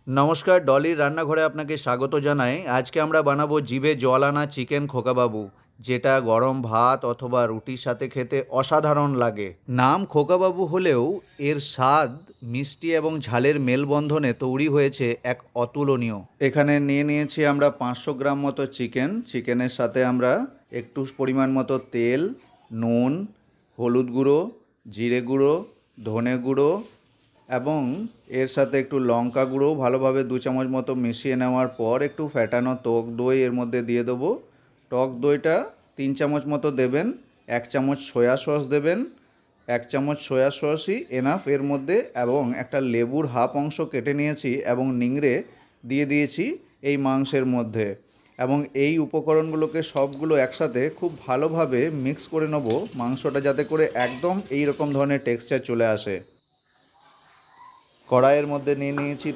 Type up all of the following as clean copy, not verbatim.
নমস্কার, ডলির রান্নাঘরে আপনাকে স্বাগত জানাই। আজকে আমরা বানাবো জিভে জল আনা চিকেন খোকাবাবু, যেটা গরম ভাত অথবা রুটির সাথে খেতে অসাধারণ লাগে। নাম খোকাবাবু হলেও এর স্বাদ মিষ্টি এবং ঝালের মেলবন্ধনে তৈরি হয়েছে এক অতুলনীয়। এখানে নিয়ে নিয়েছি আমরা 500 গ্রাম মতো চিকেনের সাথে আমরা একটু পরিমাণ মতো তেল, নুন, হলুদ গুঁড়ো, জিরে গুঁড়ো, ধনে গুঁড়ো এবং এর সাথে একটু লঙ্কা গুঁড়ো ভালোভাবে 2 চামচ মতো মিশিয়ে নেওয়ার পর একটু ফ্যাটানো টক দই এর মধ্যে দিয়ে দেবো। টক দইটা 3 চামচ মতো দেবেন। 1 চামচ সয়া সস দেবেন। 1 চামচ সয়া সসই এনাফ এর মধ্যে, এবং একটা লেবুর হাফ অংশ কেটে নিয়েছি এবং নিংড়ে দিয়ে দিয়েছি এই মাংসের মধ্যে। এবং এই উপকরণগুলোকে সবগুলো একসাথে খুব ভালোভাবে মিক্স করে নেব, মাংসটা যাতে করে একদম এই রকম ধরনের টেক্সচার চলে আসে। কড়াইয়ের মধ্যে নিয়ে নিয়েছি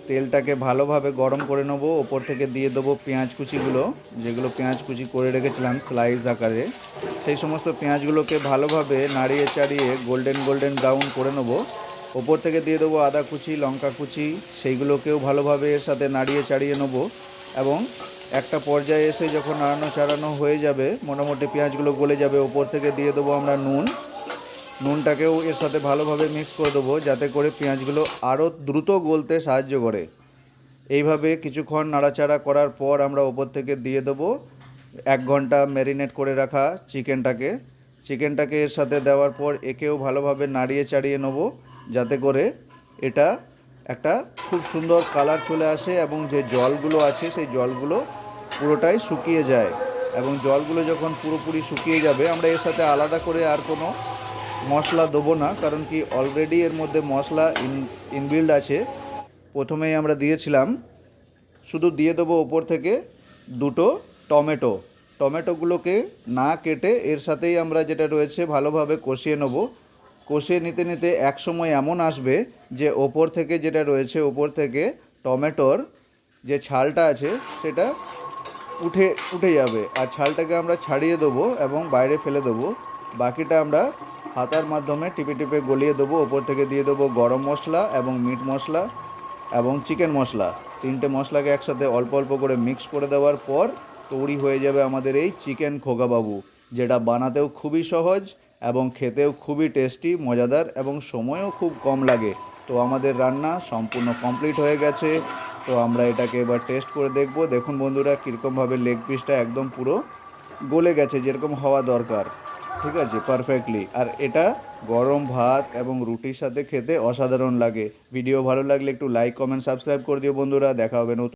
তেলটাকে ভালোভাবে গরম করে নেবো। ওপর থেকে দিয়ে দেবো পেঁয়াজ কুচিগুলো, যেগুলো পেঁয়াজ কুচি করে রেখেছিলাম স্লাইস আকারে। সেই সমস্ত পেঁয়াজগুলোকে ভালোভাবে নাড়িয়ে চাড়িয়ে গোল্ডেন ব্রাউন করে নেবো। ওপর থেকে দিয়ে দেবো আদা কুচি, লঙ্কা কুচি, সেইগুলোকেও ভালোভাবে এর সাথে নাড়িয়ে চাড়িয়ে নেবো। এবং একটা পর্যায়ে এসে যখন নাড়ানো চাড়ানো হয়ে যাবে, মোটামুটি পেঁয়াজগুলো গলে যাবে, ওপর থেকে দিয়ে দেবো আমরা নুনটাকেও এর সাথে ভালোভাবে মিক্স করে দেবো, যাতে করে পেঁয়াজগুলো আরও দ্রুত গলতে সাহায্য করে। এইভাবে কিছুক্ষণ নাড়াচাড়া করার পর আমরা ওপর থেকে দিয়ে দেবো 1 ঘন্টা ম্যারিনেট করে রাখা চিকেনটাকে এর সাথে দেওয়ার পর একেও ভালোভাবে নাড়িয়ে চাড়িয়ে নেব, যাতে করে এটা একটা খুব সুন্দর কালার চলে আসে এবং যে জলগুলো আছে সেই জলগুলো পুরোটাই শুকিয়ে যায়। এবং জলগুলো যখন পুরোপুরি শুকিয়ে যাবে, আমরা এর সাথে আলাদা করে আর কোনো মশলা দেবো না, কারণ কি অলরেডি এর মধ্যে মশলা ইনবিল্ড আছে। প্রথমেই আমরা দিয়েছিলাম, শুধু দিয়ে দেবো ওপর থেকে 2টো টমেটোগুলোকে না কেটে এর সাথেই আমরা যেটা রয়েছে ভালোভাবে কষিয়ে নেব। কষিয়ে নিতে নিতে এক সময় এমন আসবে যে ওপর থেকে যেটা রয়েছে, ওপর থেকে টমেটোর যে ছালটা আছে সেটা উঠে যাবে, আর ছালটাকে আমরা ছাড়িয়ে দেবো এবং বাইরে ফেলে দেবো। বাকিটা আমরা হাতার মাধ্যমে টিপে টিপে গলিয়ে দেবো। ওপর থেকে দিয়ে দেবো গরম মশলা এবং মিট মশলা এবং চিকেন মশলা, 3টে মশলাকে একসাথে অল্প অল্প করে মিক্স করে দেওয়ার পর তৈরি হয়ে যাবে আমাদের এই চিকেন খোকাবাবু, যেটা বানাতেও খুবই সহজ এবং খেতেও খুবই টেস্টি, মজাদার এবং সময়ও খুব কম লাগে। তো আমাদের রান্না সম্পূর্ণ কমপ্লিট হয়ে গেছে। তো আমরা এটাকে এবার টেস্ট করে দেখব। দেখুন বন্ধুরা, কীরকমভাবে লেগ পিসটা একদম পুরো গলে গেছে, যেরকম হওয়া দরকার। ঠিক আছে, পারফেক্টলি। আর এটা গরম ভাত এবং রুটির সাথে খেতে অসাধারণ লাগে। ভিডিও ভালো লাগলে একটু লাইক, কমেন্ট, সাবস্ক্রাইব করে দিও বন্ধুরা। দেখা হবে নতুন